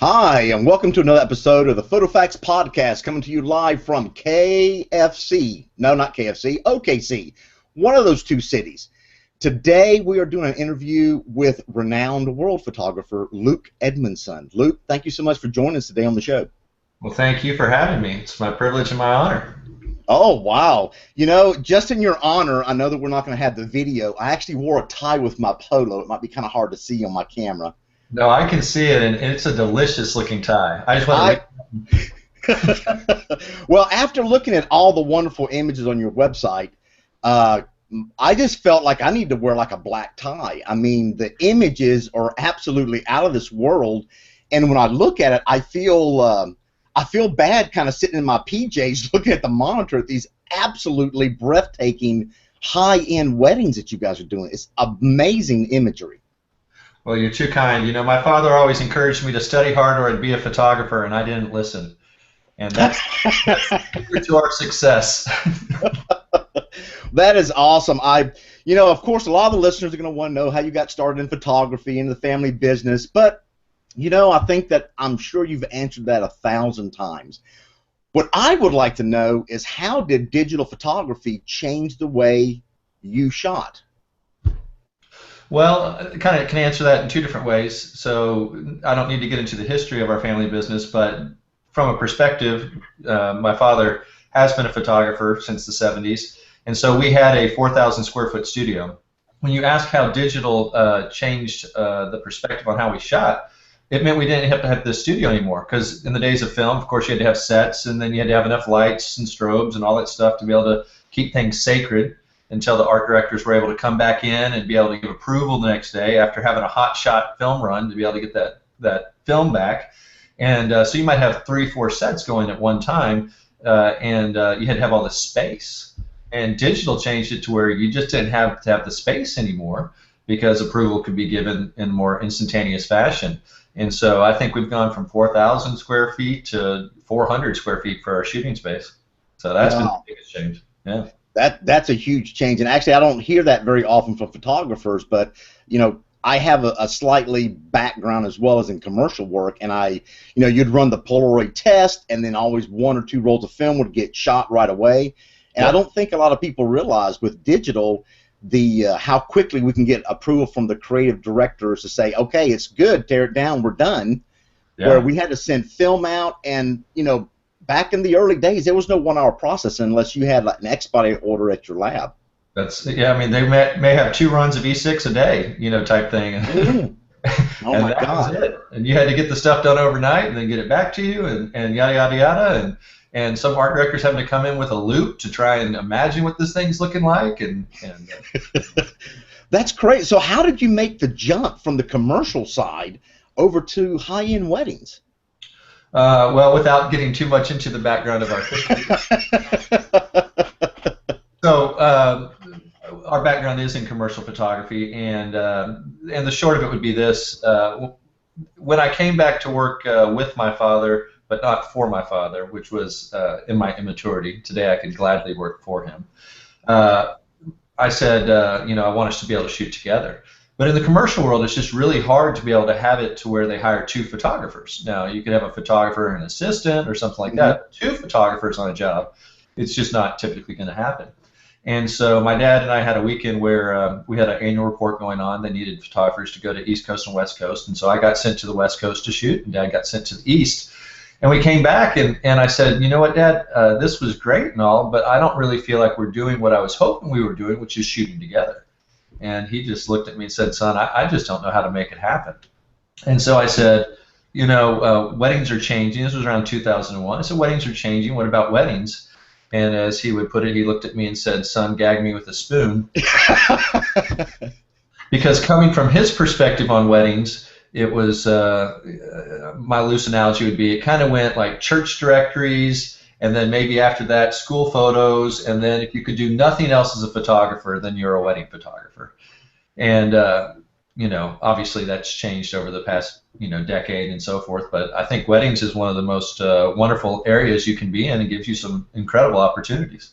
Hi, and welcome to another episode of the PhotoFacts Podcast, coming to you live from KFC. No, not KFC, OKC, one of those two cities. Today, we are doing an interview with renowned world photographer Luke Edmonson. Luke, thank you so much for joining us today on the show. Well, thank you for having me. It's my privilege and my honor. Oh, wow. You know, just in your honor, I know that we're not going to have the video. I actually wore a tie with my polo. It might be kind of hard to see on my camera. No, I can see it, and it's a delicious-looking tie. I just want to. Well, after looking at all the wonderful images on your website, I just felt like I need to wear like a black tie. I mean, the images are absolutely out of this world, and when I look at it, I feel bad kind of sitting in my PJs looking at the monitor at these absolutely breathtaking high-end weddings that you guys are doing. It's amazing imagery. Well, you're too kind. You know, my father always encouraged me to study hard or I'd be a photographer, and I didn't listen. And that's to our success. That is awesome. You know, of course, a lot of the listeners are going to want to know how you got started in photography and the family business, but you know, I think that I'm sure you've answered that 1,000 times. What I would like to know is, how did digital photography change the way you shot? Well, I kind of can answer that in two different ways. So I don't need to get into the history of our family business, but from a perspective, my father has been a photographer since the 70s, and so we had a 4,000 square foot studio. When you ask how digital changed the perspective on how we shot, it meant we didn't have to have this studio anymore, because in the days of film, of course, you had to have sets, and then you had to have enough lights and strobes and all that stuff to be able to keep things sacred until the art directors were able to come back in and be able to give approval the next day after having a hot shot film run to be able to get that film back. And so you might have 3 or 4 sets going at one time, and you had to have all this space. And digital changed it to where you just didn't have to have the space anymore, because approval could be given in a more instantaneous fashion. And so I think we've gone from 4,000 square feet to 400 square feet for our shooting space. So that's been the biggest change. Yeah. That's a huge change, and actually I don't hear that very often from photographers, but you know, I have a slightly background as well as in commercial work, and you'd run the Polaroid test, and then always 1 or 2 rolls of film would get shot right away. And I don't think a lot of people realize with digital how quickly we can get approval from the creative directors to say, okay, it's good, tear it down, we're done. Yeah. Where we had to send film out, and you know, back in the early days, there was no 1-hour process unless you had like an expedite order at your lab. Yeah. I mean, they may have 2 runs of E6 a day, you know, type thing. Oh and my that God! was it. And you had to get the stuff done overnight and then get it back to you, and yada yada yada. And some art directors having to come in with a loop to try and imagine what this thing's looking like. And That's great. So how did you make the jump from the commercial side over to high-end weddings? Well, without getting too much into the background of our history. So our background is in commercial photography, and the short of it would be this. When I came back to work with my father, but not for my father, which was in my immaturity. Today I could gladly work for him. I said, you know, I want us to be able to shoot together. But in the commercial world, it's just really hard to be able to have it to where they hire 2 photographers. Now, you could have a photographer and an assistant or something like that. 2 photographers on a job, it's just not typically going to happen. And so my dad and I had a weekend where we had an annual report going on. They needed photographers to go to East Coast and West Coast. And so I got sent to the West Coast to shoot, and Dad got sent to the East. And we came back, and I said, you know what, Dad, this was great and all, but I don't really feel like we're doing what I was hoping we were doing, which is shooting together. And he just looked at me and said, son, I just don't know how to make it happen. And so I said, you know, weddings are changing. This was around 2001. I said, weddings are changing. What about weddings? And as he would put it, he looked at me and said, son, gag me with a spoon. Because coming from his perspective on weddings, it was, my loose analogy would be, it kind of went like church directories, and then maybe after that school photos, and then if you could do nothing else as a photographer, then you're a wedding photographer. And you know, obviously that's changed over the past, you know, decade and so forth, but I think weddings is one of the most wonderful areas you can be in, and gives you some incredible opportunities.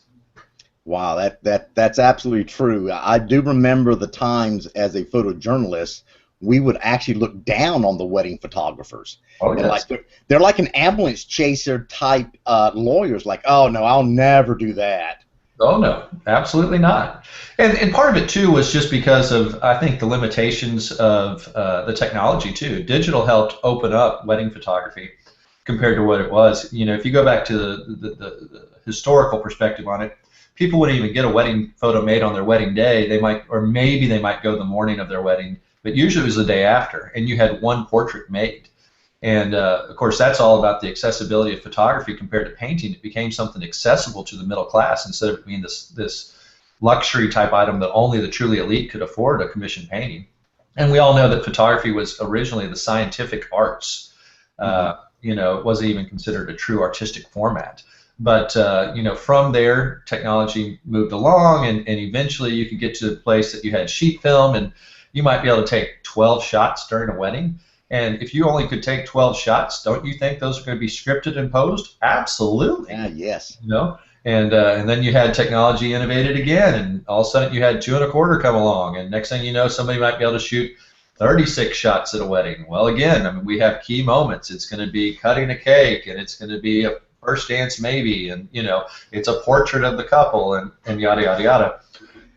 Wow, that's absolutely true. I do remember the times as a photojournalist we would actually look down on the wedding photographers. Oh, And yes. like they're like an ambulance chaser type lawyers. Like, oh no, I'll never do that. Oh no, absolutely not. And part of it too was just because of, I think, the limitations of the technology too. Digital helped open up wedding photography compared to what it was. You know, if you go back to the historical perspective on it, people wouldn't even get a wedding photo made on their wedding day. They might, or maybe they might go the morning of their wedding, but usually it was the day after, and you had one portrait made. And of course, that's all about the accessibility of photography compared to painting. It became something accessible to the middle class instead of being this luxury type item that only the truly elite could afford a commission painting. And we all know that photography was originally the scientific arts. You know, it wasn't even considered a true artistic format. But you know, from there, technology moved along, and eventually you could get to the place that you had sheet film, and you might be able to take 12 shots during a wedding. And if you only could take 12 shots, don't you think those are going to be scripted and posed? Absolutely. Yes. You know, and then you had technology innovated again, and all of a sudden you had 2 1/4 come along, and next thing you know, somebody might be able to shoot 36 shots at a wedding. Well, again, I mean, we have key moments. It's going to be cutting a cake, and it's going to be a first dance maybe, and you know, it's a portrait of the couple, and yada yada yada.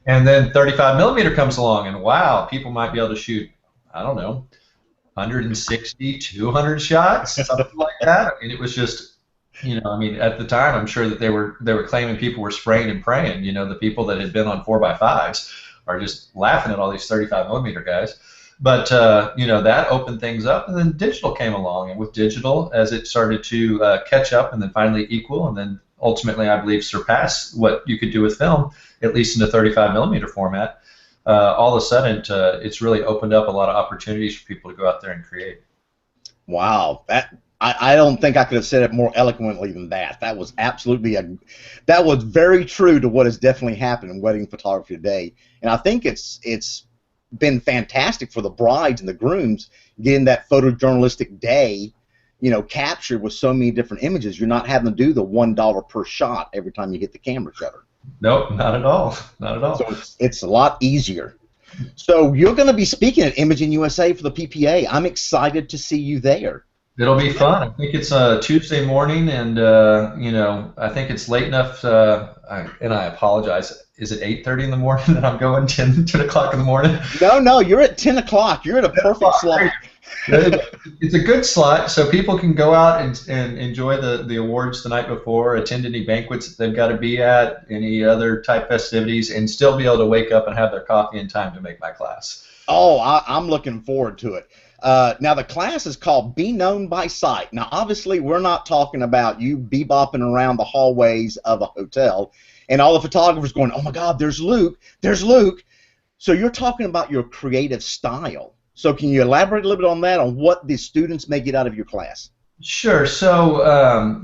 And then 35mm comes along, and wow, people might be able to shoot, I don't know, 160, 200 shots, something like that. I mean, it was just, you know, I mean, at the time, I'm sure that they were claiming people were spraying and praying. You know, the people that had been on 4x5s are just laughing at all these 35mm guys. But you know, that opened things up, and then digital came along, and with digital, as it started to catch up, and then finally equal, and then ultimately, I believe, surpass what you could do with film, at least in the 35mm format. All of a sudden, it's really opened up a lot of opportunities for people to go out there and create. Wow, I don't think I could have said it more eloquently than that. That was absolutely that was very true to what has definitely happened in wedding photography today. And I think it's been fantastic for the brides and the grooms getting that photojournalistic day, you know, captured with so many different images. You're not having to do the $1 per shot every time you hit the camera shutter. Nope, not at all. Not at all. So it's a lot easier. So you're going to be speaking at Imaging USA for the PPA. I'm excited to see you there. It'll be fun. I think it's a Tuesday morning, and you know, I think it's late enough. And I apologize. Is it 8:30 in the morning that I'm going 10 o'clock in the morning? No, you're at 10 o'clock. You're at a perfect slot. It's a good slot, so people can go out and enjoy the awards the night before, attend any banquets that they've got to be at, any other type festivities, and still be able to wake up and have their coffee in time to make my class. Oh, I'm looking forward to it. Now, the class is called Be Known by Sight. Now, obviously, we're not talking about you bebopping around the hallways of a hotel and all the photographers going, oh, my God, there's Luke. There's Luke. So you're talking about your creative style. So can you elaborate a little bit on that, on what the students may get out of your class? Sure. So,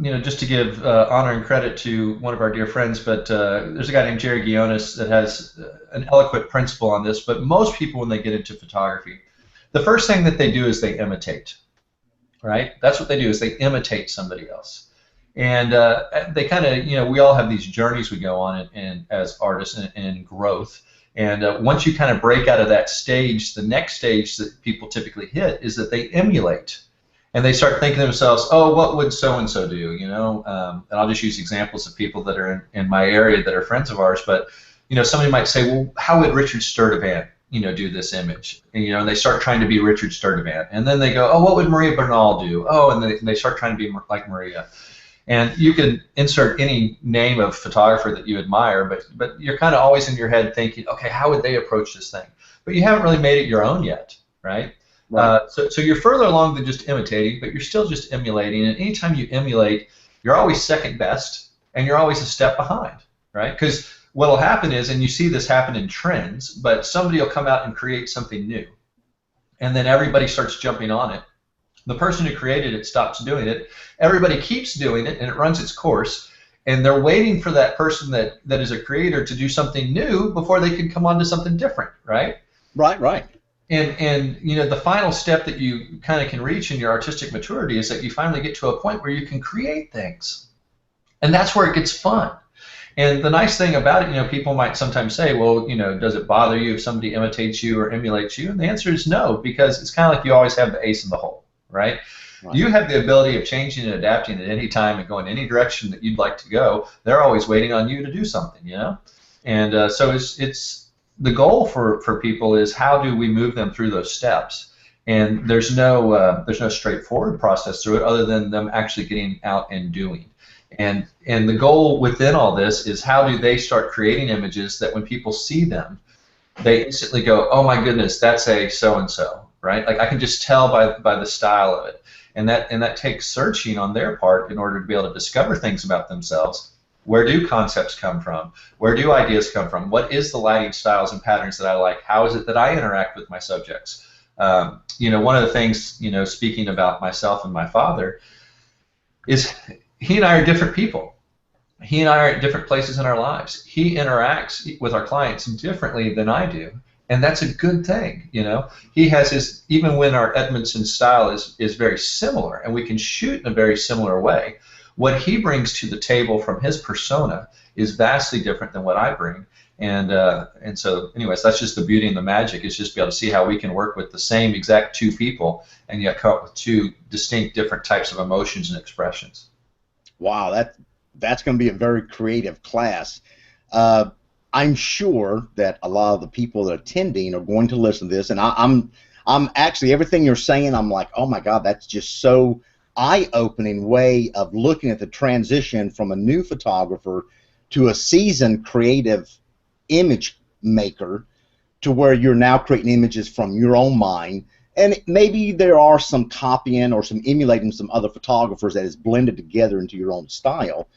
you know, just to give honor and credit to one of our dear friends, but there's a guy named Jerry Guionis that has an eloquent principle on this. But most people, when they get into photography, the first thing that they do is they imitate, right? That's what they do, is they imitate somebody else. And they kind of, you know, we all have these journeys we go on and as artists and growth. And once you kind of break out of that stage, the next stage that people typically hit is that they emulate. And they start thinking to themselves, oh, what would so-and-so do, you know? And I'll just use examples of people that are in my area that are friends of ours. But, you know, somebody might say, well, how would Richard Sturdivant, you know, do this image? And, you know, and they start trying to be Richard Sturdivant. And then they go, oh, what would Maria Bernal do? Oh, and they start trying to be like Maria. And you can insert any name of photographer that you admire, but you're kind of always in your head thinking, okay, how would they approach this thing? But you haven't really made it your own yet, right? Right. So you're further along than just imitating, but you're still just emulating. And anytime you emulate, you're always second best, and you're always a step behind, right? Because what will happen is, and you see this happen in trends, but somebody will come out and create something new, and then everybody starts jumping on it. The person who created it stops doing it. Everybody keeps doing it, and it runs its course. And they're waiting for that person that is a creator to do something new before they can come on to something different, right? Right. And you know, the final step that you kind of can reach in your artistic maturity is that you finally get to a point where you can create things. And that's where it gets fun. And the nice thing about it, people might sometimes say, well, does it bother you if somebody imitates you or emulates you? And the answer is no, because it's kind of like you always have the ace in the hole, right? Right. You have the ability of changing and adapting at any time and going any direction that you'd like to go. They're always waiting on you to do something, And so it's the goal for people is how do we move them through those steps? And there's no straightforward process through it other than them actually getting out and doing. And the goal within all this is how do they start creating images that when people see them, they instantly go, oh my goodness, that's a so-and-so, right? Like I can just tell by the style of it. And that takes searching on their part in order to be able to discover things about themselves. Where do concepts come from? Where do ideas come from? What is the lighting styles and patterns that I like? How is it that I interact with my subjects? One of the things, speaking about myself and my father, is he and I are different people. He and I are at different places in our lives. He interacts with our clients differently than I do, and that's a good thing. He has his, even when our Edmonson style is very similar, and we can shoot in a very similar way, what he brings to the table from his persona is vastly different than what I bring. And so, anyways, that's just the beauty and the magic, is just be able to see how we can work with the same exact two people and yet come up with two distinct different types of emotions and expressions. Wow, that's going to be a very creative class. I'm sure that a lot of the people that are attending are going to listen to this, and I'm actually, everything you're saying, I'm like, oh my God, that's just so eye-opening way of looking at the transition from a new photographer to a seasoned creative image maker, to where you're now creating images from your own mind. And maybe there are some copying or some emulating some other photographers that is blended together into your own style.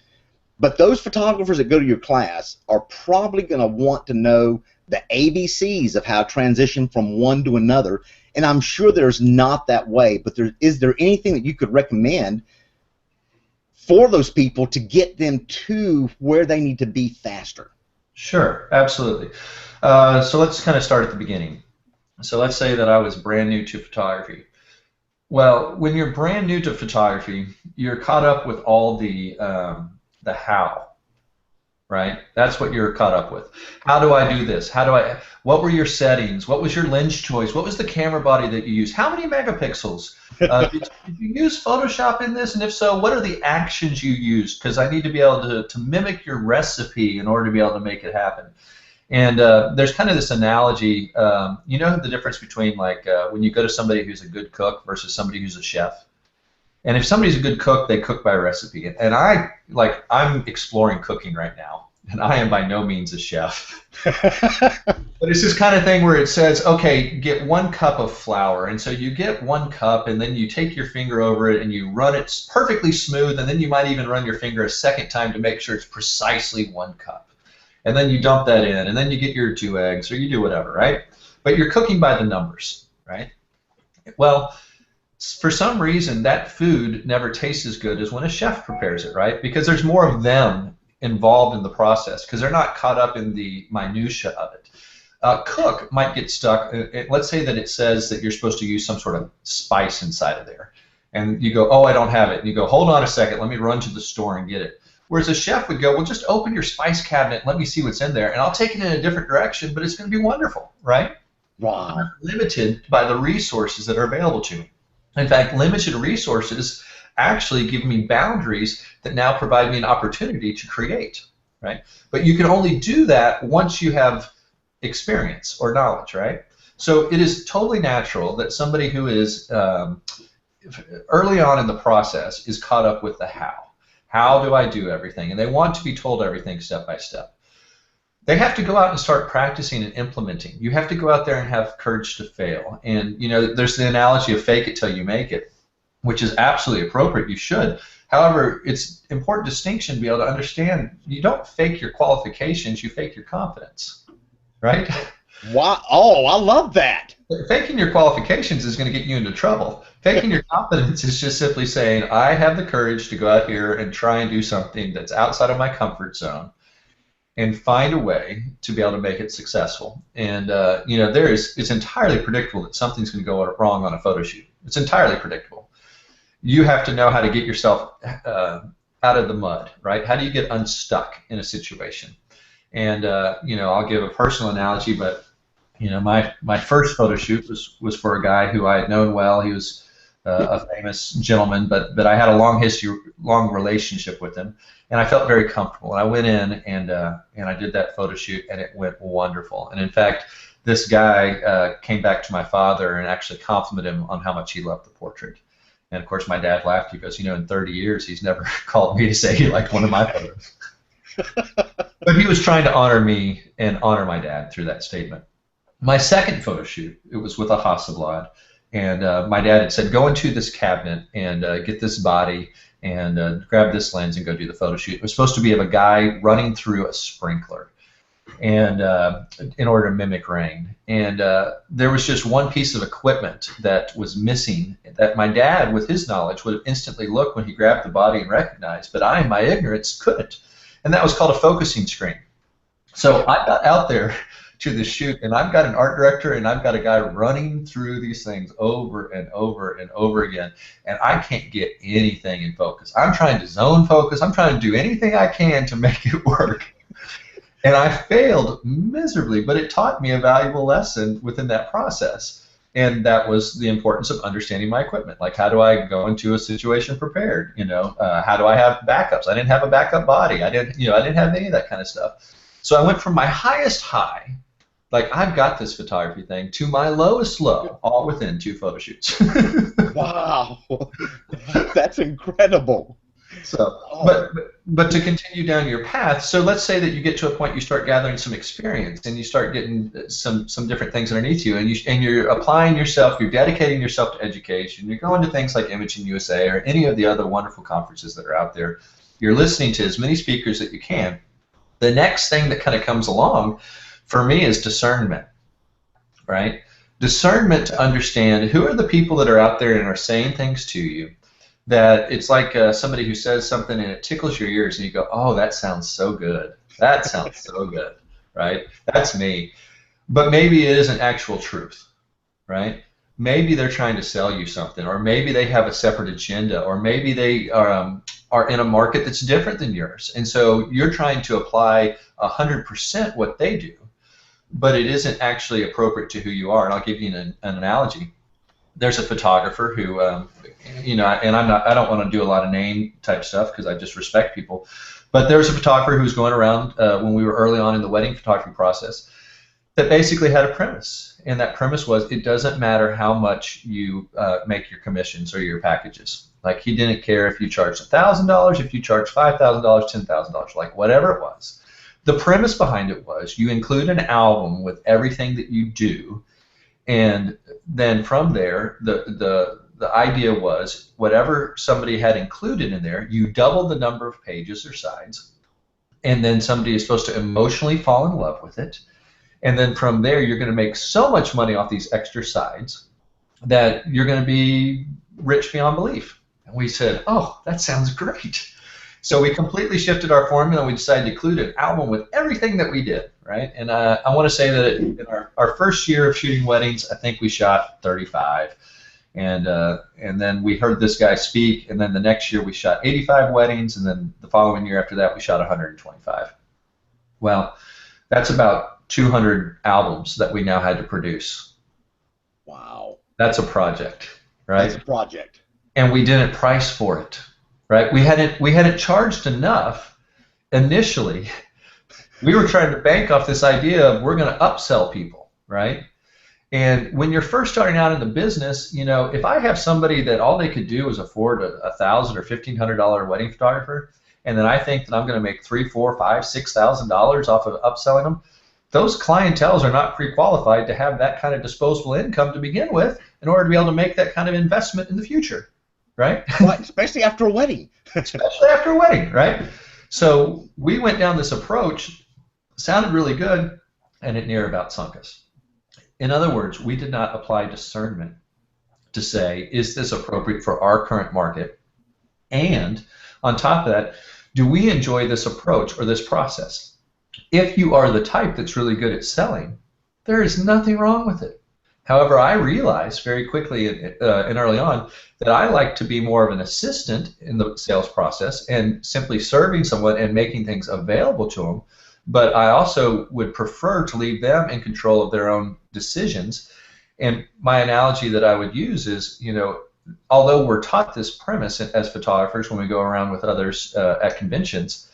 But those photographers that go to your class are probably going to want to know the ABCs of how to transition from one to another. And I'm sure there's not that way, but is there anything that you could recommend for those people to get them to where they need to be faster? Sure, absolutely. So let's kind of start at the beginning. So let's say that I was brand new to photography. Well, when you're brand new to photography, you're caught up with all the how, right? That's what you're caught up with. How do I do this? What were your settings? What was your lens choice? What was the camera body that you used? How many megapixels? Did you use Photoshop in this? And if so, what are the actions you used? Because I need to be able to mimic your recipe in order to be able to make it happen. And there's kind of this analogy, the difference between when you go to somebody who's a good cook versus somebody who's a chef. And if somebody's a good cook, they cook by recipe. And I'm exploring cooking right now, and I am by no means a chef. But it's this kind of thing where it says, okay, get 1 cup of flour. And so you get 1 cup, and then you take your finger over it, and you run it perfectly smooth, and then you might even run your finger a second time to make sure it's precisely 1 cup. And then you dump that in, and then you get your 2 eggs, or you do whatever, right? But you're cooking by the numbers, right? Well, for some reason, that food never tastes as good as when a chef prepares it, right? Because there's more of them involved in the process, because they're not caught up in the minutia of it. Cook might get stuck. Let's say that it says that you're supposed to use some sort of spice inside of there. And you go, oh, I don't have it. And you go, hold on a second, let me run to the store and get it. Whereas a chef would go, well, just open your spice cabinet and let me see what's in there, and I'll take it in a different direction, but it's going to be wonderful, right? Wow. I'm limited by the resources that are available to me. In fact, limited resources actually give me boundaries that now provide me an opportunity to create, right? But you can only do that once you have experience or knowledge, right? So it is totally natural that somebody who is early on in the process is caught up with the how. How do I do everything? And they want to be told everything step by step. They have to go out and start practicing and implementing. You have to go out there and have courage to fail. And there's the analogy of fake it till you make it, which is absolutely appropriate. You should. However, it's an important distinction to be able to understand you don't fake your qualifications, you fake your confidence, right? Wow. Oh, I love that. Faking your qualifications is going to get you into trouble. Faking your confidence is just simply saying, I have the courage to go out here and try and do something that's outside of my comfort zone and find a way to be able to make it successful. And it's entirely predictable that something's going to go wrong on a photo shoot. It's entirely predictable. You have to know how to get yourself out of the mud, right? How do you get unstuck in a situation? And I'll give a personal analogy, but my first photo shoot was for a guy who I had known well. He was a famous gentleman, but I had a long relationship with him, and I felt very comfortable. And I went in and I did that photo shoot, and it went wonderful. And in fact, this guy came back to my father and actually complimented him on how much he loved the portrait. And of course, my dad laughed. He goes, in 30 years, he's never called me to say he liked one of my photos. But he was trying to honor me and honor my dad through that statement. My second photo shoot, it was with a Hasselblad, and my dad had said, go into this cabinet and get this body and grab this lens and go do the photo shoot. It was supposed to be of a guy running through a sprinkler, and in order to mimic rain. And there was just one piece of equipment that was missing that my dad, with his knowledge, would have instantly looked when he grabbed the body and recognized, but I, in my ignorance, couldn't. And that was called a focusing screen. So I got out there to the shoot, and I've got an art director and I've got a guy running through these things over and over and over again, and I can't get anything in focus. I'm trying to zone focus. I'm trying to do anything I can to make it work. And I failed miserably, but it taught me a valuable lesson within that process. And that was the importance of understanding my equipment. Like, how do I go into a situation prepared? How do I have backups? I didn't have a backup body. I didn't have any of that kind of stuff. So I went from my highest high, like I've got this photography thing, to my lowest low, all within 2 photo shoots. Wow, that's incredible. So, but to continue down your path, so let's say that you get to a point you start gathering some experience and you start getting some different things underneath you, and you're applying yourself, you're dedicating yourself to education, you're going to things like ImagingUSA or any of the other wonderful conferences that are out there, you're listening to as many speakers that you can. The next thing that kind of comes along for me is discernment, right? Discernment to understand who are the people that are out there and are saying things to you that it's like somebody who says something and it tickles your ears and you go, oh, that sounds so good. That sounds so good, right? That's me. But maybe it isn't actual truth, right? Maybe they're trying to sell you something, or maybe they have a separate agenda, or maybe they are in a market that's different than yours. And so you're trying to apply 100% what they do, but it isn't actually appropriate to who you are. And I'll give you an analogy. There's a photographer who, and I don't want to do a lot of name type stuff because I just respect people, but there was a photographer who was going around when we were early on in the wedding photography process that basically had a premise, and that premise was it doesn't matter how much you make your commissions or your packages. Like, he didn't care if you charged $1,000, if you charged $5,000, $10,000, like whatever it was. The premise behind it was you include an album with everything that you do, and then from there, the idea was whatever somebody had included in there, you double the number of pages or sides, and then somebody is supposed to emotionally fall in love with it, and then from there you're going to make so much money off these extra sides that you're going to be rich beyond belief. And we said, oh, that sounds great. So we completely shifted our formula. We decided to include an album with everything that we did, right? And I want to say that in our first year of shooting weddings, I think we shot 35. And then we heard this guy speak, and then the next year we shot 85 weddings, and then the following year after that we shot 125. Well, that's about 200 albums that we now had to produce. Wow. That's a project, right? That's a project. And we didn't price for it. Right? We hadn't charged enough initially. We were trying to bank off this idea of we're going to upsell people, right? And when you're first starting out in the business, if I have somebody that all they could do is afford $1,000 or $1,500 wedding photographer, and then I think that I'm going to make $3,000, $4,000, $5,000, $6,000 off of upselling them, those clienteles are not pre-qualified to have that kind of disposable income to begin with in order to be able to make that kind of investment in the future. Right? Right, especially after a wedding. Especially after a wedding, right? So we went down this approach, sounded really good, and it near about sunk us. In other words, we did not apply discernment to say, is this appropriate for our current market? And on top of that, do we enjoy this approach or this process? If you are the type that's really good at selling, there is nothing wrong with it. However, I realized very quickly and early on that I like to be more of an assistant in the sales process and simply serving someone and making things available to them. But I also would prefer to leave them in control of their own decisions. And my analogy that I would use is, although we're taught this premise as photographers when we go around with others at conventions,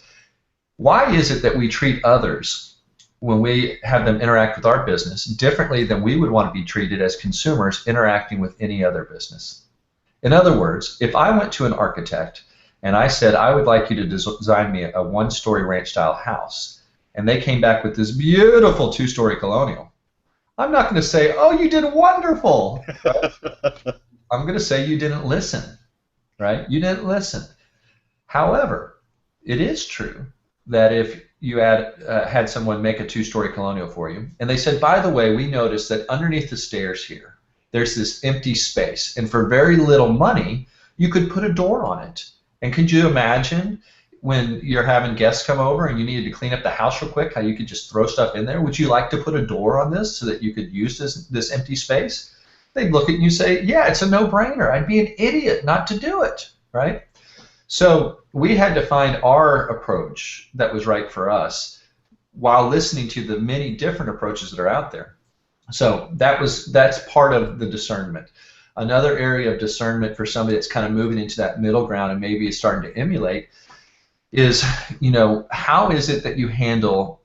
why is it that we treat others when we have them interact with our business differently than we would want to be treated as consumers interacting with any other business? In other words, if I went to an architect and I said, I would like you to design me a one-story ranch style house, and they came back with this beautiful two-story colonial, I'm not going to say, oh, you did wonderful. Right? I'm going to say you didn't listen, right? You didn't listen. However, it is true that if you had someone make a two-story colonial for you, and they said, by the way, we noticed that underneath the stairs here, there's this empty space, and for very little money, you could put a door on it. And could you imagine when you're having guests come over and you needed to clean up the house real quick, how you could just throw stuff in there? Would you like to put a door on this so that you could use this empty space? They'd look at you and say, yeah, it's a no-brainer. I'd be an idiot not to do it, right? So we had to find our approach that was right for us while listening to the many different approaches that are out there. So that's part of the discernment. Another area of discernment for somebody that's kind of moving into that middle ground and maybe is starting to emulate is, how is it that you handle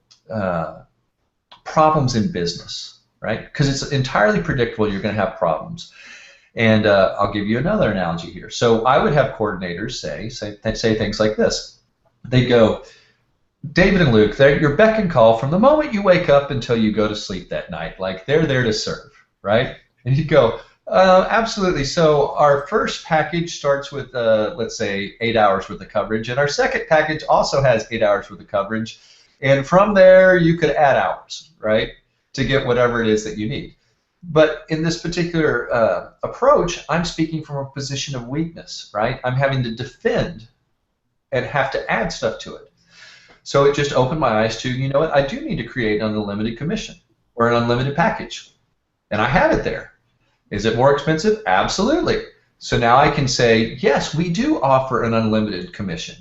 problems in business, right? Because it's entirely predictable you're going to have problems. And I'll give you another analogy here. So I would have coordinators say things like this. They go, David and Luke, they're your beck and call from the moment you wake up until you go to sleep that night. Like, they're there to serve, right? And you go, absolutely. So our first package starts with, let's say, 8 hours worth of coverage, and our second package also has 8 hours worth of coverage. And from there, you could add hours, right, to get whatever it is that you need. But in this particular approach, I'm speaking from a position of weakness, right? I'm having to defend and have to add stuff to it. So it just opened my eyes to, you know what, I do need to create an unlimited commission or an unlimited package. And I have it there. Is it more expensive? Absolutely. So now I can say, yes, we do offer an unlimited commission.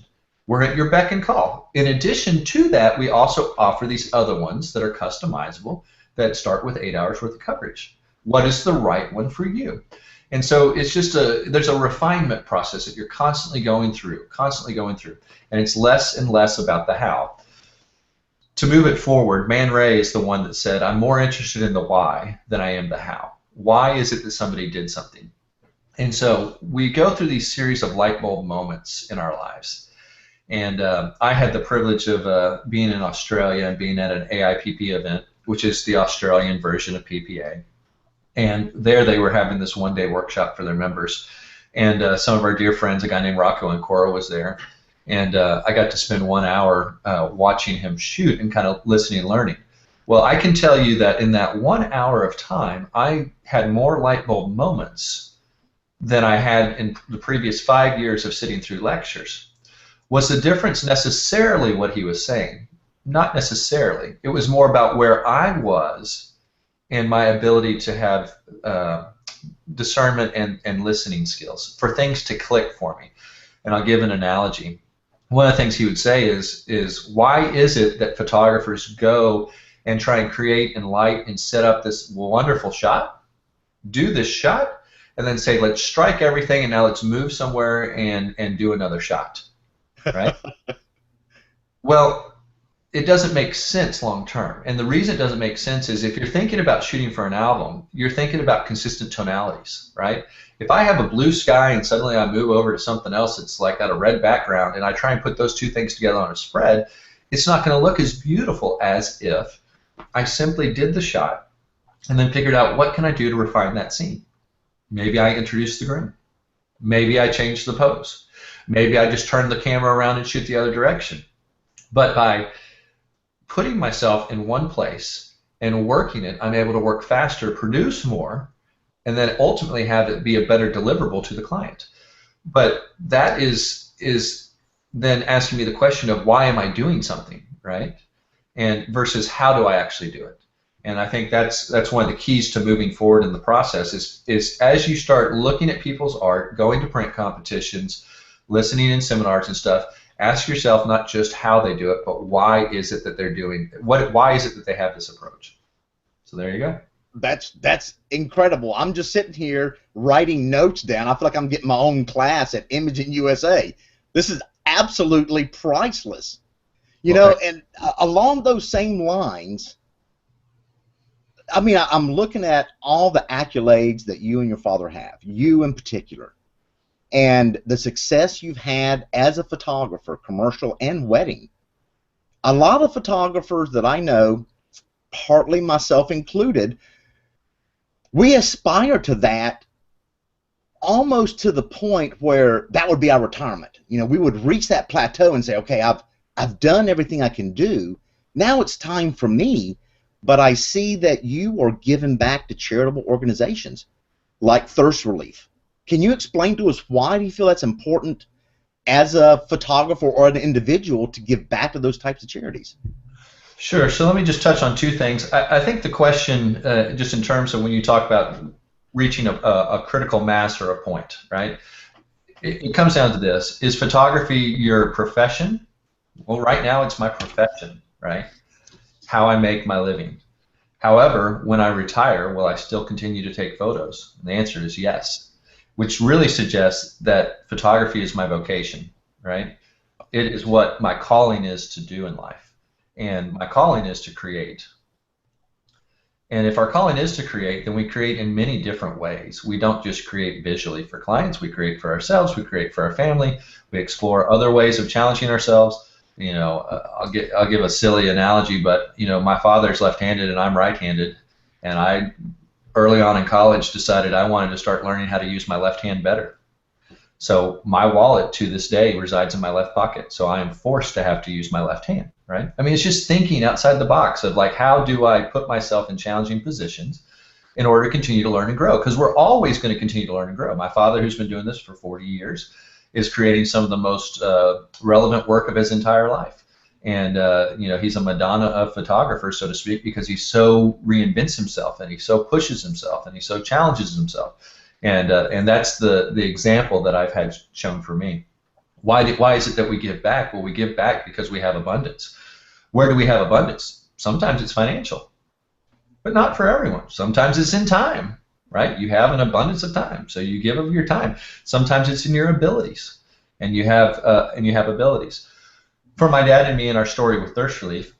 We're at your beck and call. In addition to that, we also offer these other ones that are customizable that start with 8 hours worth of coverage. What is the right one for you? And so it's just there's a refinement process that you're constantly going through, and it's less and less about the how. To move it forward, Man Ray is the one that said, I'm more interested in the why than I am the how. Why is it that somebody did something? And so we go through these series of light bulb moments in our lives. And I had the privilege of being in Australia and being at an AIPP event, which is the Australian version of PPA. And there they were having this one-day workshop for their members. And some of our dear friends, a guy named Rocco and Cora, was there. And I got to spend 1 hour watching him shoot and kind of listening and learning. Well, I can tell you that in that 1 hour of time, I had more light bulb moments than I had in the previous 5 years of sitting through lectures. Was the difference necessarily what he was saying? Not necessarily. It was more about where I was and my ability to have discernment and listening skills for things to click for me. And I'll give an analogy. One of the things he would say is why is it that photographers go and try and create and light and set up this wonderful shot, do this shot, and then say, let's strike everything and now let's move somewhere and do another shot, right? Well, it doesn't make sense long term. And the reason it doesn't make sense is if you're thinking about shooting for an album, you're thinking about consistent tonalities, right? If I have a blue sky and suddenly I move over to something else that's like got a red background and I try and put those two things together on a spread, it's not going to look as beautiful as if I simply did the shot and then figured out what can I do to refine that scene. Maybe I introduce the groom. Maybe I change the pose. Maybe I just turn the camera around and shoot the other direction. But by putting myself in one place and working it, I'm able to work faster, produce more, and then ultimately have it be a better deliverable to the client. But that is then asking me the question of why am I doing something, right? And versus how do I actually do it? And I think that's one of the keys to moving forward in the process is as you start looking at people's art, going to print competitions, listening in seminars and stuff, ask yourself not just how they do it, but why is it that they're doing why is it that they have this approach? So there you go. That's incredible. I'm just sitting here writing notes down. I feel like I'm getting my own class at Imaging USA. This is absolutely priceless. You know, and along those same lines, I mean, I'm looking at all the accolades that you and your father have, you in particular, and the success you've had as a photographer, commercial and wedding. A lot of photographers that I know, partly myself included, we aspire to that almost to the point where that would be our retirement. You know, we would reach that plateau and say, okay, I've done everything I can do. Now it's time for me. But I see that you are giving back to charitable organizations like Thirst Relief. Can you explain to us why do you feel that's important as a photographer or an individual to give back to those types of charities? Sure. So let me just touch on two things. I think the question, just in terms of when you talk about reaching a critical mass or a point, right? It comes down to this. Is photography your profession? Well, right now it's my profession, right? How I make my living. However, when I retire, will I still continue to take photos? And the answer is yes, which really suggests that photography is my vocation, right? It is what my calling is to do in life. And my calling is to create. And if our calling is to create, then we create in many different ways. We don't just create visually for clients, we create for ourselves, we create for our family, we explore other ways of challenging ourselves. You know, I'll give a silly analogy, but you know, my father's left-handed and I'm right-handed, and I early on in college decided I wanted to start learning how to use my left hand better. So my wallet to this day resides in my left pocket, so I am forced to have to use my left hand, right? I mean, it's just thinking outside the box of like, how do I put myself in challenging positions in order to continue to learn and grow? Because we're always going to continue to learn and grow. My father, who's been doing this for 40 years, is creating some of the most relevant work of his entire life. And you know, he's a Madonna of photographers, so to speak, because he so reinvents himself and he so pushes himself and he so challenges himself. And that's the example that I've had shown for me. Why is it that we give back? Well, we give back because we have abundance. Where do we have abundance? Sometimes it's financial, but not for everyone. Sometimes it's in time. Right? You have an abundance of time, so you give of your time. Sometimes it's in your abilities, and you have abilities. For my dad and me in our story with Thirst Relief,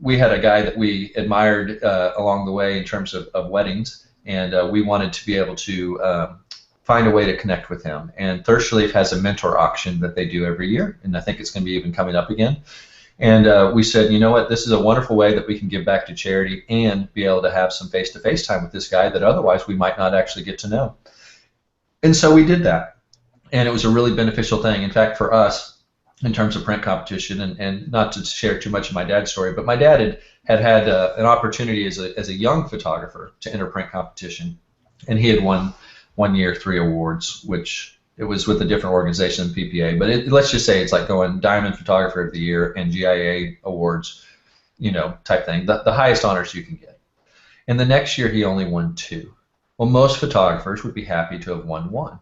we had a guy that we admired along the way in terms of weddings, and we wanted to be able to find a way to connect with him. And Thirst Relief has a mentor auction that they do every year, and I think it's going to be even coming up again. And we said, you know what, this is a wonderful way that we can give back to charity and be able to have some face-to-face time with this guy that otherwise we might not actually get to know. And so we did that. And it was a really beneficial thing. In fact, for us, in terms of print competition, and not to share too much of my dad's story, but my dad had an opportunity as a young photographer to enter print competition. And he had won one year 3 awards, which it was with a different organization than PPA, but let's just say it's like going Diamond Photographer of the Year and GIA awards, you know, type thing, the highest honors you can get. And the next year he only won 2. Well, most photographers would be happy to have won 1.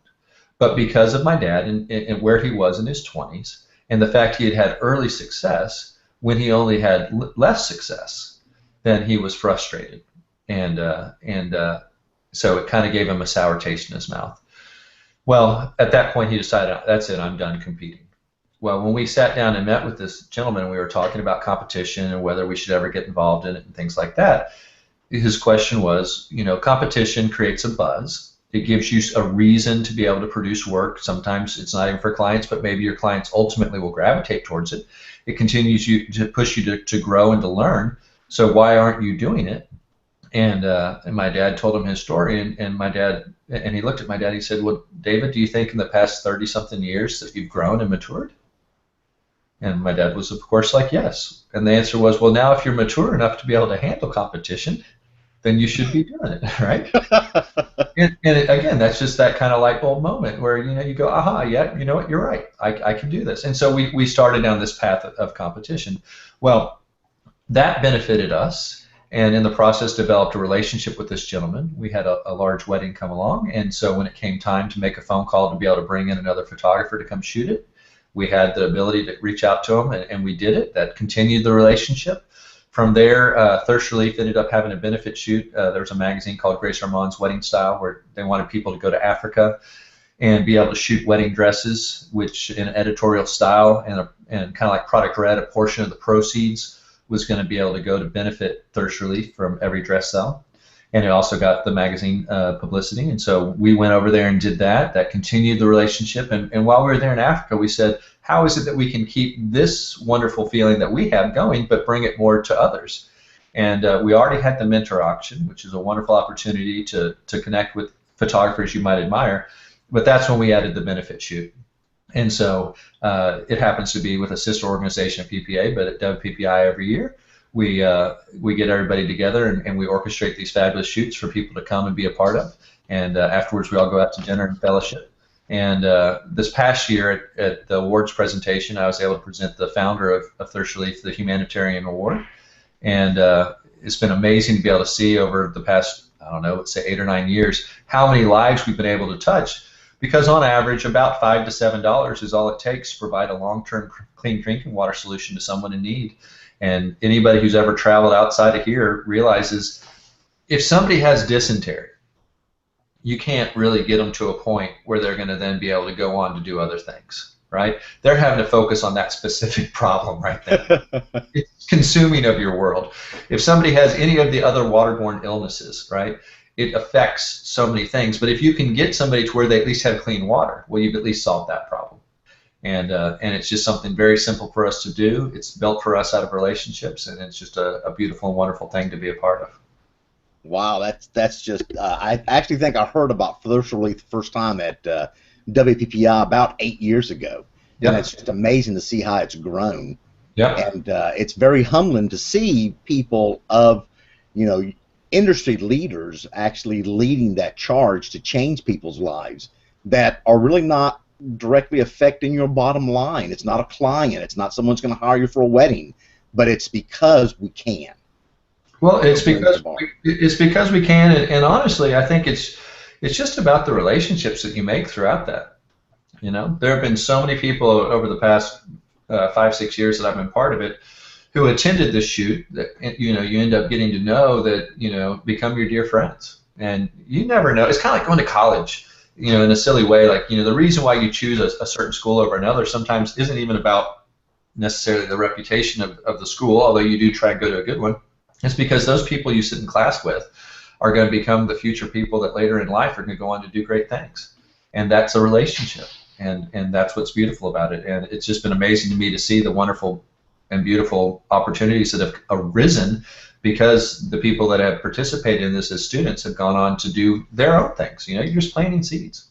But because of my dad and where he was in his 20s, and the fact he had had early success when he only had less success, then he was frustrated. And so it kind of gave him a sour taste in his mouth. Well, at that point, he decided, that's it, I'm done competing. Well, when we sat down and met with this gentleman, we were talking about competition and whether we should ever get involved in it and things like that. His question was, you know, competition creates a buzz. It gives you a reason to be able to produce work. Sometimes it's not even for clients, but maybe your clients ultimately will gravitate towards it. It continues to push you to grow and to learn. So why aren't you doing it? And my dad told him his story, and he looked at my dad. He said, "Well, David, do you think in the past 30-something years that you've grown and matured?" And my dad was, of course, like, yes. And the answer was, well, now if you're mature enough to be able to handle competition, then you should be doing it, right? and again, that's just that kind of light bulb moment where, you know, you go, aha, yeah, you know what, you're right. I can do this. And so we started down this path of competition. Well, that benefited us. and in the process developed a relationship with this gentleman. We had a large wedding come along, and so when it came time to make a phone call to be able to bring in another photographer to come shoot it, we had the ability to reach out to him, and we did it. That continued the relationship. From there, Thirst Relief ended up having a benefit shoot. There was a magazine called Grace Armand's Wedding Style where they wanted people to go to Africa and be able to shoot wedding dresses, which in editorial style and kind of like product red, a portion of the proceeds was going to be able to go to benefit Thirst Relief from every dress sale. And it also got the magazine publicity. And so we went over there and did that. That continued the relationship. And while we were there in Africa, we said, how is it that we can keep this wonderful feeling that we have going, but bring it more to others? And we already had the mentor auction, which is a wonderful opportunity to connect with photographers you might admire. But that's when we added the benefit shoot. And so it happens to be with a sister organization of PPA, but at WPPI every year, we get everybody together and we orchestrate these fabulous shoots for people to come and be a part of. And afterwards, we all go out to dinner and fellowship. And this past year at the awards presentation, I was able to present the founder of Thirst Relief the Humanitarian Award. And it's been amazing to be able to see over the past, I don't know, let's say 8 or 9 years, how many lives we've been able to touch. Because on average, about $5 to $7 is all it takes to provide a long-term clean drinking water solution to someone in need. And anybody who's ever traveled outside of here realizes if somebody has dysentery, you can't really get them to a point where they're going to then be able to go on to do other things, right? They're having to focus on that specific problem right there. It's consuming of your world. If somebody has any of the other waterborne illnesses, right, it affects so many things. But if you can get somebody to where they at least have clean water, well, you've at least solved that problem. And it's just something very simple for us to do. It's built for us out of relationships, and it's just a beautiful and wonderful thing to be a part of. Wow, that's just. I actually think I heard about Thirst Relief the first time at WPPI about 8 years ago. Yep. And it's just amazing to see how it's grown. Yep. And it's very humbling to see people of, industry leaders actually leading that charge to change people's lives that are really not directly affecting your bottom line. It's not a client. It's not someone's going to hire you for a wedding, but it's because we can. Well, it's because we can, and honestly, I think it's just about the relationships that you make throughout that. There have been so many people over the past 5-6 years that I've been part of it who attended this shoot that you end up getting to know that become your dear friends, and you never know. It's kind of like going to college, in a silly way. Like the reason why you choose a certain school over another sometimes isn't even about necessarily the reputation of the school, although you do try and go to a good one. It's because those people you sit in class with are going to become the future people that later in life are going to go on to do great things, and that's a relationship, and that's what's beautiful about it. And it's just been amazing to me to see the wonderful and beautiful opportunities that have arisen because the people that have participated in this as students have gone on to do their own things. You're just planting seeds.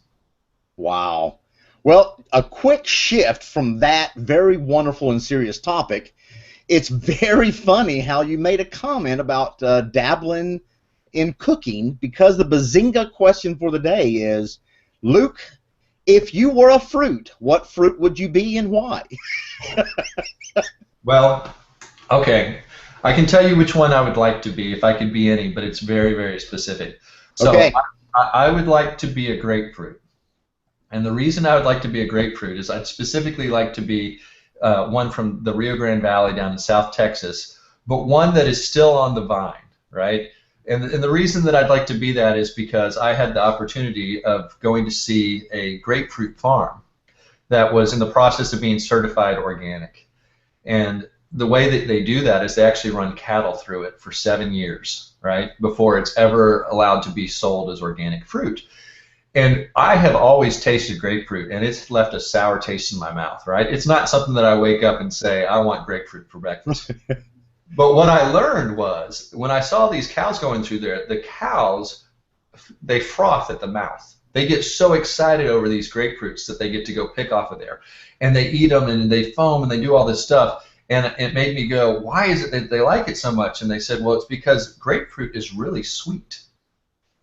Wow. Well, a quick shift from that very wonderful and serious topic. It's very funny how you made a comment about dabbling in cooking, because the Bazinga question for the day is, Luke, if you were a fruit, what fruit would you be and why? Well, okay. I can tell you which one I would like to be if I could be any, but it's very, very specific. So okay. I would like to be a grapefruit. And the reason I would like to be a grapefruit is I'd specifically like to be one from the Rio Grande Valley down in South Texas, but one that is still on the vine, right? And the reason that I'd like to be that is because I had the opportunity of going to see a grapefruit farm that was in the process of being certified organic. And the way that they do that is they actually run cattle through it for 7 years, right, before it's ever allowed to be sold as organic fruit. And I have always tasted grapefruit, and it's left a sour taste in my mouth, right? It's not something that I wake up and say, I want grapefruit for breakfast. But what I learned was, when I saw these cows going through there, the cows, they froth at the mouth. They get so excited over these grapefruits that they get to go pick off of there. And they eat them, and they foam, and they do all this stuff. And it made me go, why is it that they like it so much? And they said, well, it's because grapefruit is really sweet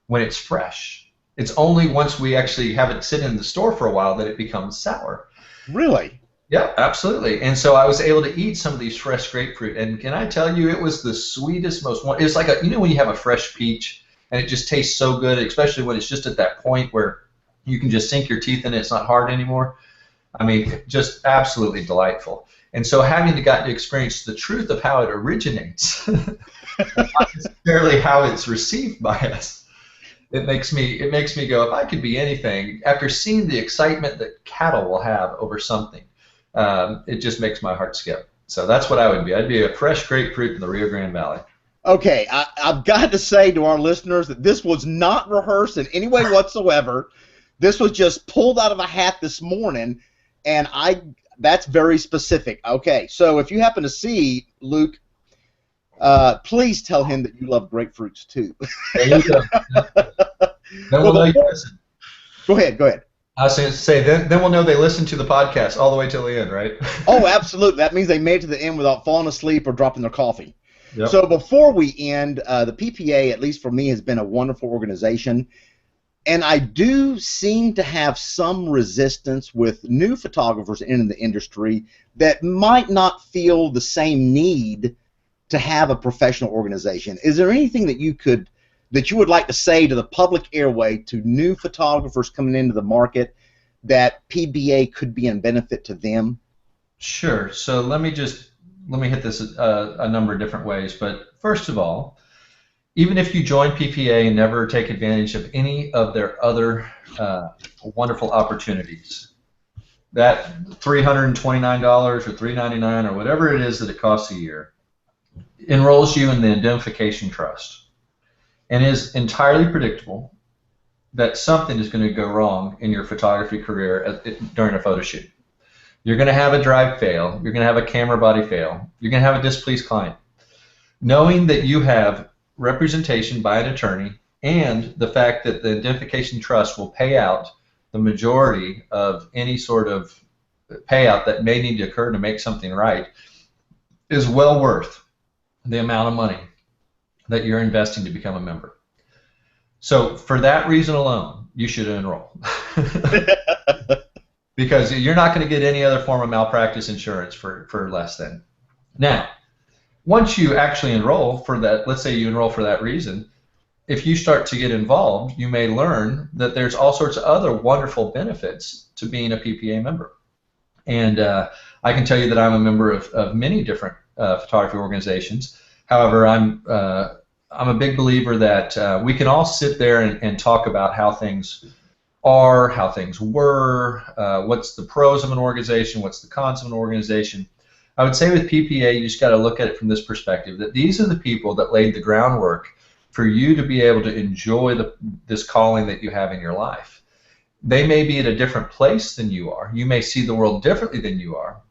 when it's fresh. It's only once we actually have it sit in the store for a while that it becomes sour. Really? Yeah, absolutely. And so I was able to eat some of these fresh grapefruit, and can I tell you, it was the sweetest, it's like when you have a fresh peach, and it just tastes so good, especially when it's just at that point where you can just sink your teeth in it, it's not hard anymore. I mean, just absolutely delightful. And so having to experience the truth of how it originates, not necessarily how it's received by us, it makes me go, if I could be anything, after seeing the excitement that cattle will have over something, it just makes my heart skip. So that's what I would be. I'd be a fresh grapefruit in the Rio Grande Valley. Okay, I've got to say to our listeners that this was not rehearsed in any way whatsoever. This was just pulled out of a hat this morning, and that's very specific. Okay, so if you happen to see Luke, please tell him that you love grapefruits too. There you go. Then we'll know you listen. Go ahead. I was going to say, then we'll know they listened to the podcast all the way till the end, right? Oh, absolutely. That means they made it to the end without falling asleep or dropping their coffee. Yep. So before we end, the PPA, at least for me, has been a wonderful organization. And I do seem to have some resistance with new photographers in the industry that might not feel the same need to have a professional organization. Is there anything that you would like to say to the public airway, to new photographers coming into the market, that PBA could be in benefit to them? Sure. So let me hit this a number of different ways. But first of all, even if you join PPA and never take advantage of any of their other wonderful opportunities, that $329 or $399 or whatever it is that it costs a year enrolls you in the Indemnification Trust, and is entirely predictable that something is going to go wrong in your photography career during a photo shoot. You're going to have a drive fail. You're going to have a camera body fail. You're going to have a displeased client. Knowing that you have representation by an attorney, and the fact that the Indemnification Trust will pay out the majority of any sort of payout that may need to occur to make something right, is well worth the amount of money that you're investing to become a member. So for that reason alone, you should enroll. Because you're not going to get any other form of malpractice insurance for less than. Now, once you actually enroll for that, let's say you enroll for that reason, if you start to get involved, you may learn that there's all sorts of other wonderful benefits to being a PPA member. And I can tell you that I'm a member of many different photography organizations. However, I'm a big believer that we can all sit there and talk about how things are, how things were, what's the pros of an organization, what's the cons of an organization. I would say with PPA, you just got to look at it from this perspective, that these are the people that laid the groundwork for you to be able to enjoy this calling that you have in your life. They may be at a different place than you are. You may see the world differently than you are,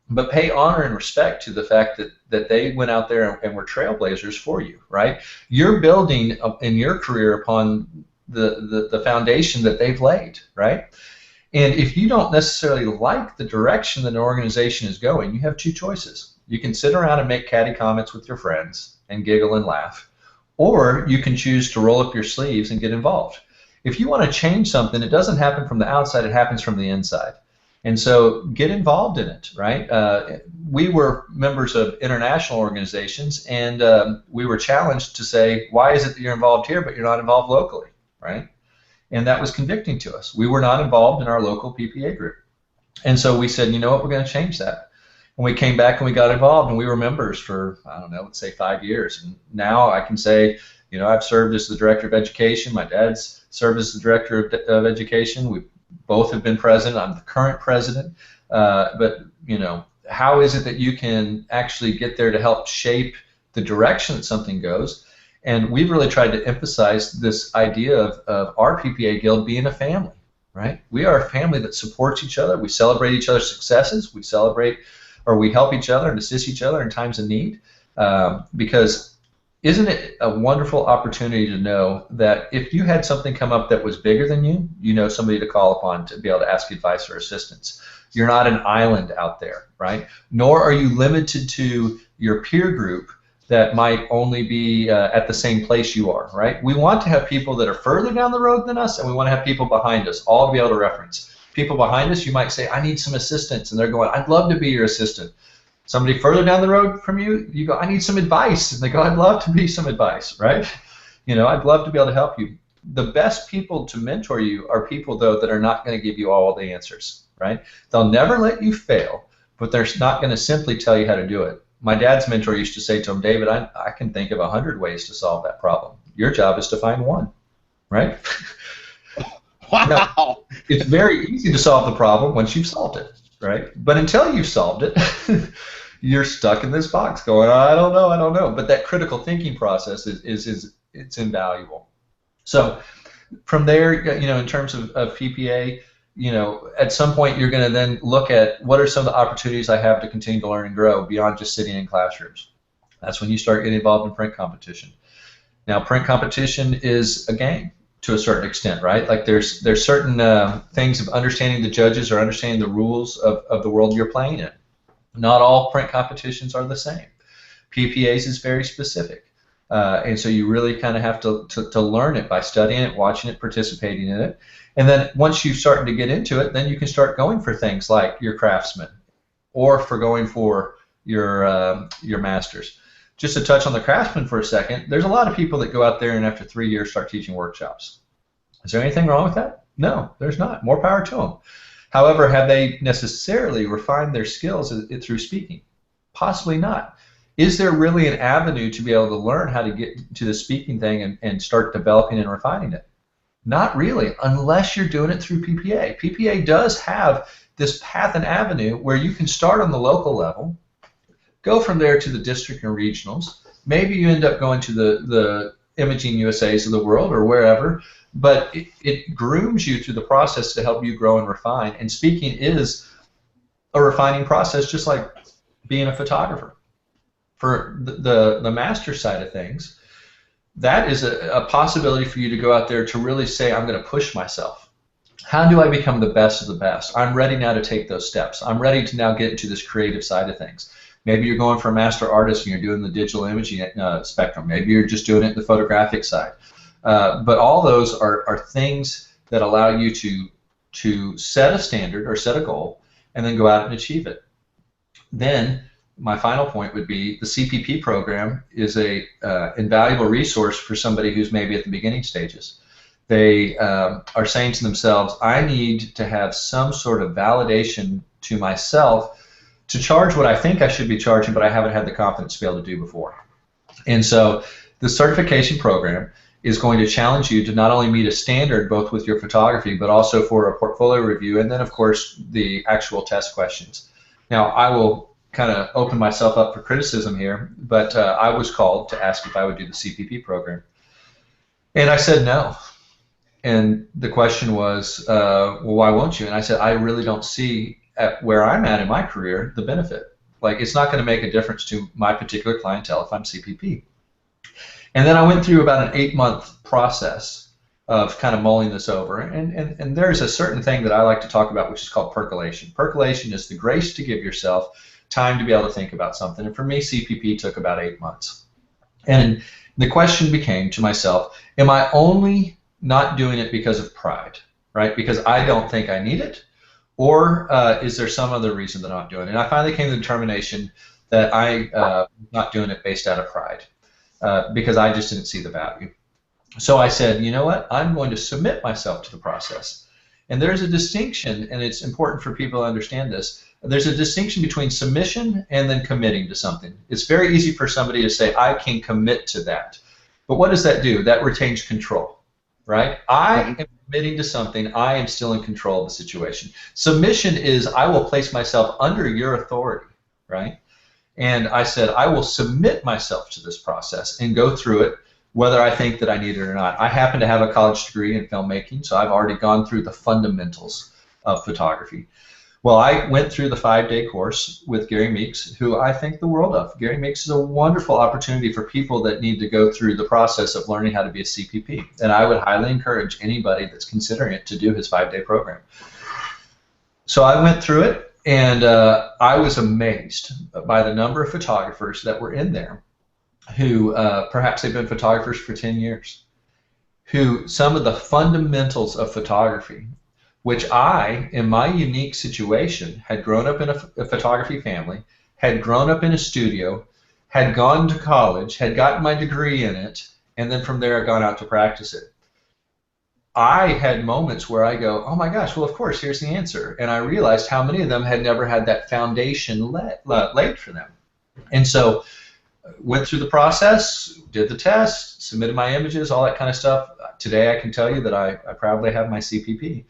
but pay honor and respect to the fact that they went out there and were trailblazers for you, right? You're building in your career upon the foundation that they've laid, right? And if you don't necessarily like the direction that an organization is going, you have two choices. You can sit around and make catty comments with your friends and giggle and laugh, or you can choose to roll up your sleeves and get involved. If you want to change something, it doesn't happen from the outside, it happens from the inside. And so get involved in it, right? We were members of international organizations, and we were challenged to say, why is it that you're involved here but you're not involved locally, right? And that was convicting to us. We were not involved in our local PPA group. And so we said, you know what, we're going to change that. And we came back and we got involved, and we were members for, I don't know, let's say 5 years. And now I can say, you know, I've served as the director of education. My dad's served as the director of education. We both have been president. I'm the current president. But, you know, how is it that you can actually get there to help shape the direction that something goes? And we've really tried to emphasize this idea of our PPA Guild being a family, right? We are a family that supports each other. We celebrate each other's successes. We celebrate, or we help each other and assist each other in times of need. Because isn't it a wonderful opportunity to know that if you had something come up that was bigger than you, you know somebody to call upon to be able to ask advice or assistance. You're not an island out there, right? Nor are you limited to your peer group that might only be at the same place you are, right? We want to have people that are further down the road than us, and we want to have people behind us, all to be able to reference. People behind us, you might say, I need some assistance, and they're going, I'd love to be your assistant. Somebody further down the road from you, you go, I need some advice, and they go, I'd love to be some advice, right? I'd love to be able to help you. The best people to mentor you are people, though, that are not going to give you all the answers, right? They'll never let you fail, but they're not going to simply tell you how to do it. My dad's mentor used to say to him, David, I can think of 100 ways to solve that problem. Your job is to find one, right? Wow. Now, it's very easy to solve the problem once you've solved it, right? But until you've solved it, you're stuck in this box going, I don't know. But that critical thinking process it's invaluable. So from there, in terms of PPA, at some point you're going to then look at what are some of the opportunities I have to continue to learn and grow beyond just sitting in classrooms. That's when you start getting involved in print competition. Now, print competition is a game to a certain extent, right? Like there's certain things of understanding the judges or understanding the rules of the world you're playing in. Not all print competitions are the same. PPAs is very specific. And so you really kind of have to learn it by studying it, watching it, participating in it. And then once you start to get into it, then you can start going for things like your craftsman or for going for your masters. Just to touch on the craftsman for a second, there's a lot of people that go out there and after 3 years start teaching workshops. Is there anything wrong with that? No, there's not. More power to them. However, have they necessarily refined their skills through speaking? Possibly not. Is there really an avenue to be able to learn how to get to the speaking thing and start developing and refining it? Not really, unless you're doing it through PPA. PPA does have this path and avenue where you can start on the local level, go from there to the district and regionals. Maybe you end up going to the ImagingUSAs of the world or wherever, but it grooms you through the process to help you grow and refine. And speaking is a refining process, just like being a photographer. For the master side of things, that is a possibility for you to go out there to really say, I'm going to push myself. How do I become the best of the best? I'm ready now to take those steps. I'm ready to now get into this creative side of things. Maybe you're going for a master artist and you're doing the digital imaging spectrum. Maybe you're just doing it in the photographic side. But all those are things that allow you to set a standard or set a goal and then go out and achieve it. Then my final point would be the CPP program is a invaluable resource for somebody who's maybe at the beginning stages. They are saying to themselves, I need to have some sort of validation to myself to charge what I think I should be charging, but I haven't had the confidence to be able to do before. And so the certification program is going to challenge you to not only meet a standard both with your photography, but also for a portfolio review, and then of course the actual test questions. Now I will kind of open myself up for criticism here, but I was called to ask if I would do the CPP program. And I said no. And the question was, well, why won't you? And I said, I really don't see at where I'm at in my career the benefit. Like, it's not going to make a difference to my particular clientele if I'm CPP. And then I went through about an 8-month process of kind of mulling this over. And there's a certain thing that I like to talk about, which is called percolation. Percolation is the grace to give yourself time to be able to think about something. And for me, CPP took about 8 months. And the question became to myself, am I only not doing it because of pride, right? Because I don't think I need it? Or is there some other reason that I'm not doing it? And I finally came to the determination that I'm not doing it based out of pride because I just didn't see the value. So I said, you know what? I'm going to submit myself to the process. And there's a distinction, and it's important for people to understand this. There's a distinction between submission and then committing to something. It's very easy for somebody to say, I can commit to that. But what does that do? That retains control, right? I am committing to something. I am still in control of the situation. Submission is I will place myself under your authority, right? And I said, I will submit myself to this process and go through it, whether I think that I need it or not. I happen to have a college degree in filmmaking, so I've already gone through the fundamentals of photography. Well, I went through the 5-day course with Gary Meeks, who I think the world of. Gary Meeks is a wonderful opportunity for people that need to go through the process of learning how to be a CPP. And I would highly encourage anybody that's considering it to do his 5-day program. So I went through it, and I was amazed by the number of photographers that were in there who perhaps they've been photographers for 10 years, who some of the fundamentals of photography which I, in my unique situation, had grown up in a photography family, had grown up in a studio, had gone to college, had gotten my degree in it, and then from there I've gone out to practice it. I had moments where I go, oh my gosh, well, of course, here's the answer. And I realized how many of them had never had that foundation laid for them. And so went through the process, did the test, submitted my images, all that kind of stuff. Today I can tell you that I proudly have my CPP.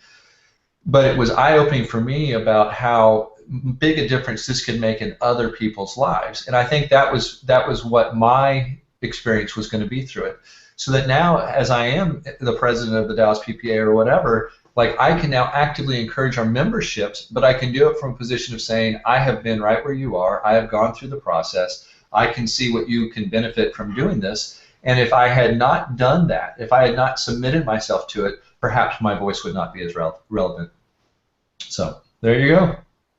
But it was eye-opening for me about how big a difference this could make in other people's lives. And I think that was what my experience was going to be through it. So that now, as I am the president of the Dallas PPA or whatever, like I can now actively encourage our memberships, but I can do it from a position of saying, I have been right where you are, I have gone through the process, I can see what you can benefit from doing this, and if I had not done that, if I had not submitted myself to it, perhaps my voice would not be as relevant. So, there you go.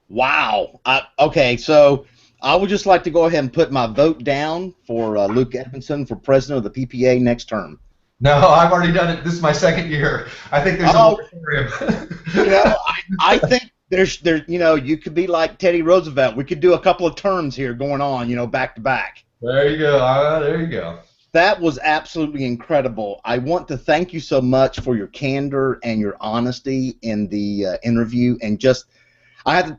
Wow. Okay, so I would just like to go ahead and put my vote down for Luke Edmonson for president of the PPA next term. No, I've already done it. This is my second year. I think there's a moratorium. I think there's you could be like Teddy Roosevelt. We could do a couple of terms here going on, back to back. There you go. There you go. That was absolutely incredible. I want to thank you so much for your candor and your honesty in the interview, and just I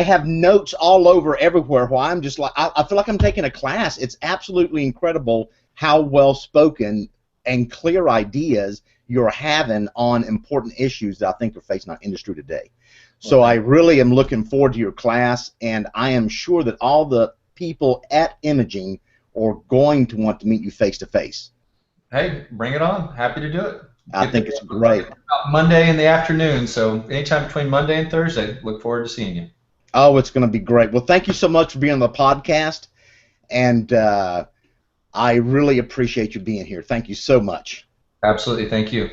have notes all over everywhere where I'm just like I feel like I'm taking a class. It's absolutely incredible how well spoken and clear ideas you're having on important issues that I think are facing our industry today. So I really am looking forward to your class, and I am sure that all the people at Imaging are going to want to meet you face to face. Hey, bring it on. Happy to do it. I think it's great. Monday in the afternoon, so anytime between Monday and Thursday, look forward to seeing you. Oh, it's going to be great. Well, thank you so much for being on the podcast, and I really appreciate you being here. Thank you so much. Absolutely. Thank you.